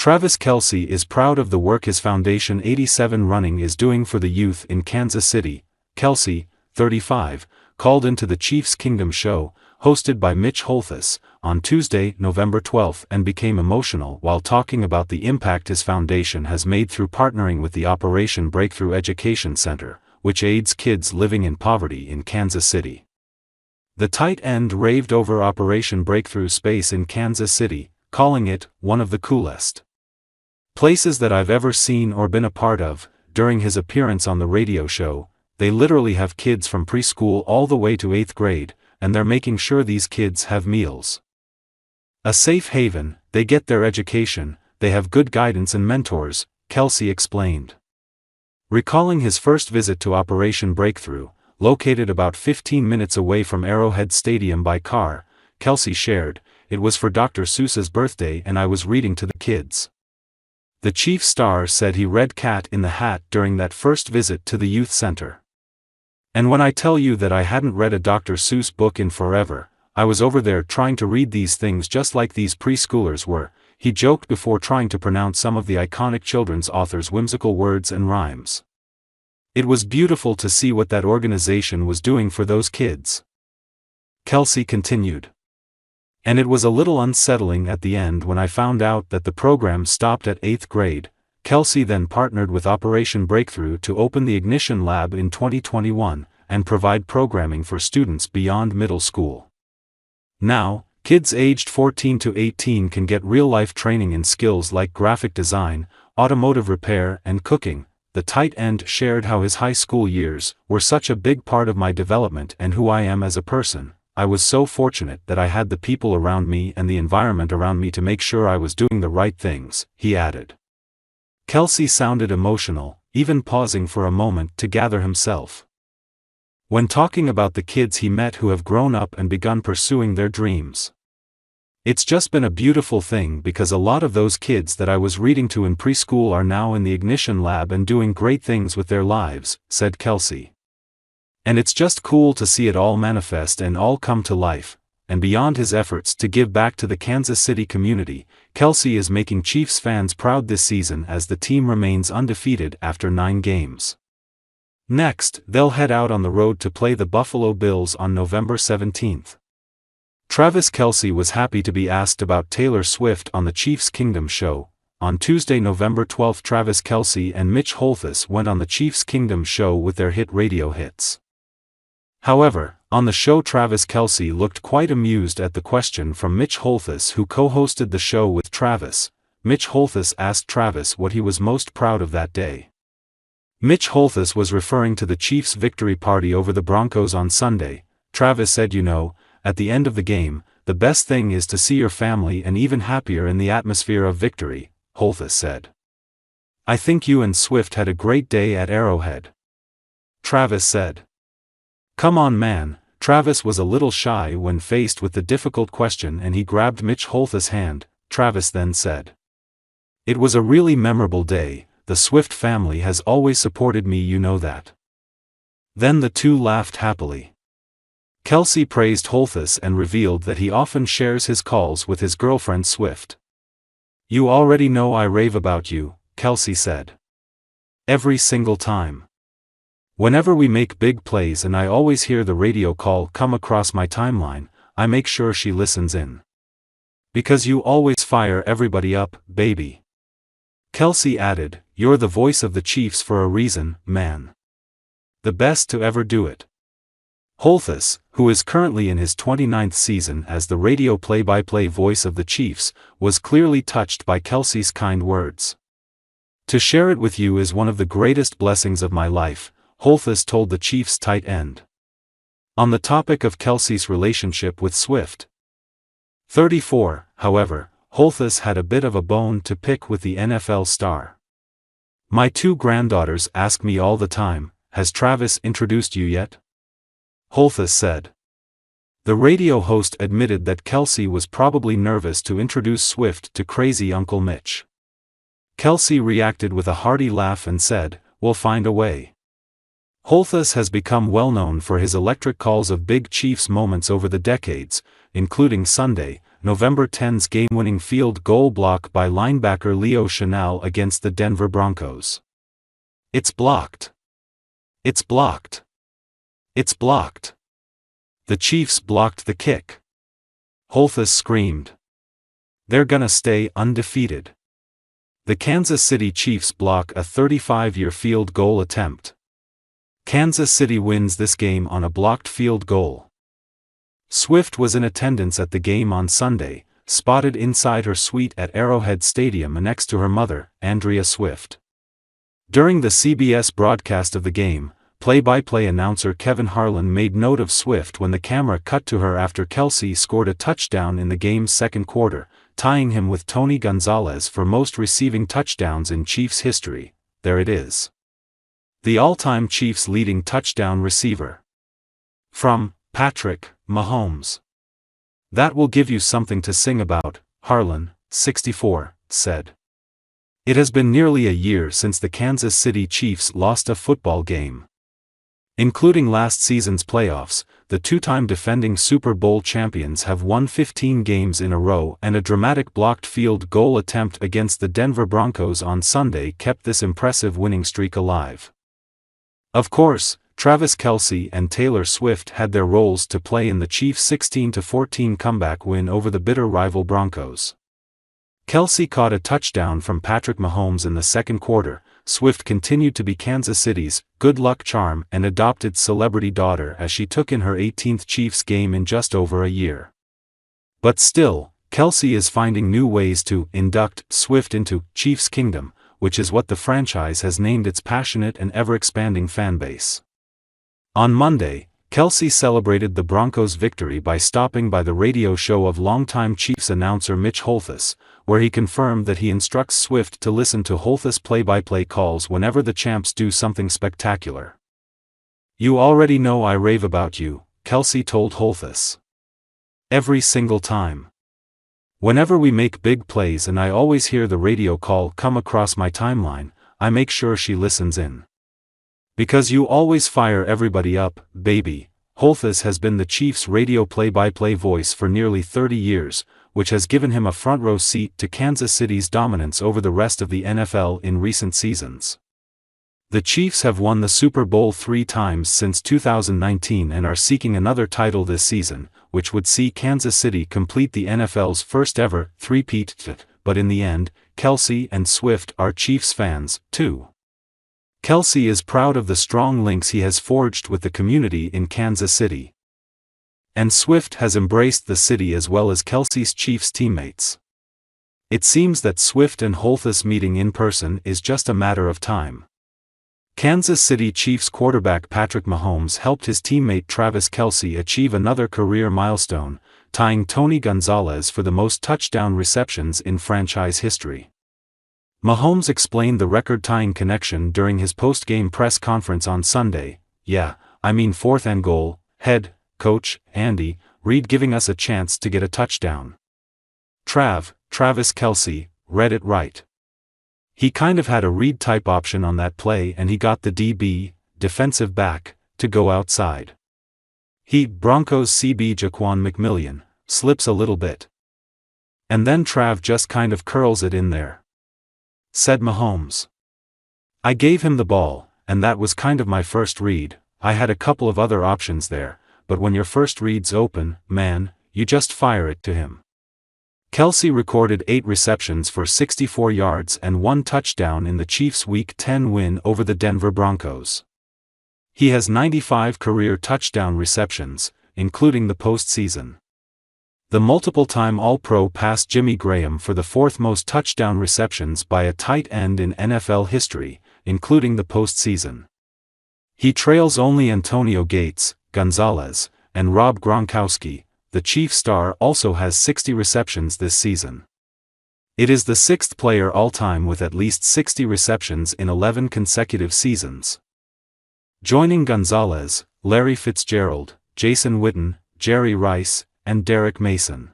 Travis Kelce is proud of the work his Foundation 87 Running is doing for the youth in Kansas City. Kelce, 35, called into the Chiefs Kingdom show, hosted by Mitch Holthus, on Tuesday, November 12, and became emotional while talking about the impact his foundation has made through partnering with the Operation Breakthrough Education Center, which aids kids living in poverty in Kansas City. The tight end raved over Operation Breakthrough Space in Kansas City, calling it one of the coolest places that I've ever seen or been a part of. During his appearance on the radio show, they literally have kids from preschool all the way to 8th grade, and they're making sure these kids have meals. A safe haven, they get their education, they have good guidance and mentors, Kelce explained. Recalling his first visit to Operation Breakthrough, located about 15 minutes away from Arrowhead Stadium by car, Kelce shared, "It was for Dr. Seuss's birthday and I was reading to the kids." The Chief star said he read Cat in the Hat during that first visit to the youth center. "And when I tell you that I hadn't read a Dr. Seuss book in forever, I was over there trying to read these things just like these preschoolers were," he joked before trying to pronounce some of the iconic children's author's whimsical words and rhymes. "It was beautiful to see what that organization was doing for those kids," Kelce continued. "And it was a little unsettling at the end when I found out that the program stopped at 8th grade. Kelce then partnered with Operation Breakthrough to open the Ignition Lab in 2021, and provide programming for students beyond middle school. Now, kids aged 14 to 18 can get real-life training in skills like graphic design, automotive repair, and cooking." The tight end shared how his high school years were such a big part of my development and who I am as a person. "I was so fortunate that I had the people around me and the environment around me to make sure I was doing the right things," he added. Kelce sounded emotional, even pausing for a moment to gather himself. When talking about the kids he met who have grown up and begun pursuing their dreams. "It's just been a beautiful thing because a lot of those kids that I was reading to in preschool are now in the Ignition Lab and doing great things with their lives," said Kelce. "And it's just cool to see it all manifest and all come to life." And beyond his efforts to give back to the Kansas City community, Kelce is making Chiefs fans proud this season as the team remains undefeated after 9 games. Next, they'll head out on the road to play the Buffalo Bills on November 17. Travis Kelce was happy to be asked about Taylor Swift on the Chiefs Kingdom show. On Tuesday, November 12, Travis Kelce and Mitch Holthus went on the Chiefs Kingdom show with their hit radio hits. However, on the show Travis Kelce looked quite amused at the question from Mitch Holthus, who co-hosted the show with Travis. Mitch Holthus asked Travis what he was most proud of that day. Mitch Holthus was referring to the Chiefs' victory party over the Broncos on Sunday. Travis said, "You know, at the end of the game, the best thing is to see your family, and even happier in the atmosphere of victory," Holthus said. "I think you and Swift had a great day at Arrowhead," Travis said. "Come on, man." Travis was a little shy when faced with the difficult question and he grabbed Mitch Holthus' hand. Travis then said, "It was a really memorable day. The Swift family has always supported me, you know that." Then the two laughed happily. Kelce praised Holthus and revealed that he often shares his calls with his girlfriend Swift. "You already know I rave about you," Kelce said. "Every single time. Whenever we make big plays and I always hear the radio call come across my timeline, I make sure she listens in. Because you always fire everybody up, baby." Kelce added, "You're the voice of the Chiefs for a reason, man. The best to ever do it." Holthus, who is currently in his 29th season as the radio play-by-play voice of the Chiefs, was clearly touched by Kelce's kind words. "To share it with you is one of the greatest blessings of my life," Holthus told the Chiefs tight end. On the topic of Kelce's relationship with Swift, 34, however, Holthus had a bit of a bone to pick with the NFL star. "My 2 granddaughters ask me all the time, 'Has Travis introduced you yet?'" Holthus said. The radio host admitted that Kelce was probably nervous to introduce Swift to crazy Uncle Mitch. Kelce reacted with a hearty laugh and said, "We'll find a way." Holthus has become well known for his electric calls of big Chiefs moments over the decades, including Sunday, November 10's game-winning field goal block by linebacker Leo Chenal against the Denver Broncos. It's blocked. It's blocked. It's blocked. The Chiefs blocked the kick. Holthus screamed. They're gonna stay undefeated. The Kansas City Chiefs block a 35-year field goal attempt. Kansas City wins this game on a blocked field goal. Swift was in attendance at the game on Sunday, spotted inside her suite at Arrowhead Stadium next to her mother, Andrea Swift. During the CBS broadcast of the game, play-by-play announcer Kevin Harlan made note of Swift when the camera cut to her after Kelce scored a touchdown in the game's second quarter, tying him with Tony Gonzalez for most receiving touchdowns in Chiefs history. There it is. The all-time Chiefs leading touchdown receiver. From Patrick Mahomes. That will give you something to sing about, Harlan, 64, said. It has been nearly a year since the Kansas City Chiefs lost a football game. Including last season's playoffs, the two-time defending Super Bowl champions have won 15 games in a row, and a dramatic blocked field goal attempt against the Denver Broncos on Sunday kept this impressive winning streak alive. Of course, Travis Kelce and Taylor Swift had their roles to play in the Chiefs' 16-14 comeback win over the bitter rival Broncos. Kelce caught a touchdown from Patrick Mahomes in the second quarter. Swift continued to be Kansas City's good luck charm and adopted celebrity daughter as she took in her 18th Chiefs game in just over a year. But still, Kelce is finding new ways to induct Swift into Chiefs Kingdom, which is what the franchise has named its passionate and ever-expanding fanbase. On Monday, Kelce celebrated the Broncos' victory by stopping by the radio show of longtime Chiefs announcer Mitch Holthus, where he confirmed that he instructs Swift to listen to Holthus' play-by-play calls whenever the champs do something spectacular. "You already know I rave about you," Kelce told Holthus. "Every single time. Whenever we make big plays and I always hear the radio call come across my timeline, I make sure she listens in. Because you always fire everybody up, baby." Holthus has been the Chiefs' radio play-by-play voice for nearly 30 years, which has given him a front-row seat to Kansas City's dominance over the rest of the NFL in recent seasons. The Chiefs have won the Super Bowl 3 times since 2019 and are seeking another title this season, which would see Kansas City complete the NFL's first-ever three-peat. But in the end, Kelce and Swift are Chiefs fans, too. Kelce is proud of the strong links he has forged with the community in Kansas City. And Swift has embraced the city as well as Kelce's Chiefs teammates. It seems that Swift and Holthus meeting in person is just a matter of time. Kansas City Chiefs quarterback Patrick Mahomes helped his teammate Travis Kelce achieve another career milestone, tying Tony Gonzalez for the most touchdown receptions in franchise history. Mahomes explained the record-tying connection during his post-game press conference on Sunday. "Yeah, I mean 4th and goal, head coach Andy Reid giving us a chance to get a touchdown. Travis Kelce, read it right. He kind of had a read-type option on that play and he got the DB, defensive back, to go outside. Broncos CB Jaquan McMillian, slips a little bit. And then Trav just kind of curls it in there," said Mahomes. "I gave him the ball, and that was kind of my first read. I had a couple of other options there, but when your first read's open, man, you just fire it to him." Kelce recorded 8 receptions for 64 yards and 1 touchdown in the Chiefs' Week 10 win over the Denver Broncos. He has 95 career touchdown receptions, including the postseason. The multiple-time All-Pro passed Jimmy Graham for the 4th most touchdown receptions by a tight end in NFL history, including the postseason. He trails only Antonio Gates, Gonzalez, and Rob Gronkowski. The Chiefs star also has 60 receptions this season. It is the 6th player all-time with at least 60 receptions in 11 consecutive seasons. Joining Gonzalez, Larry Fitzgerald, Jason Witten, Jerry Rice, and Derek Mason.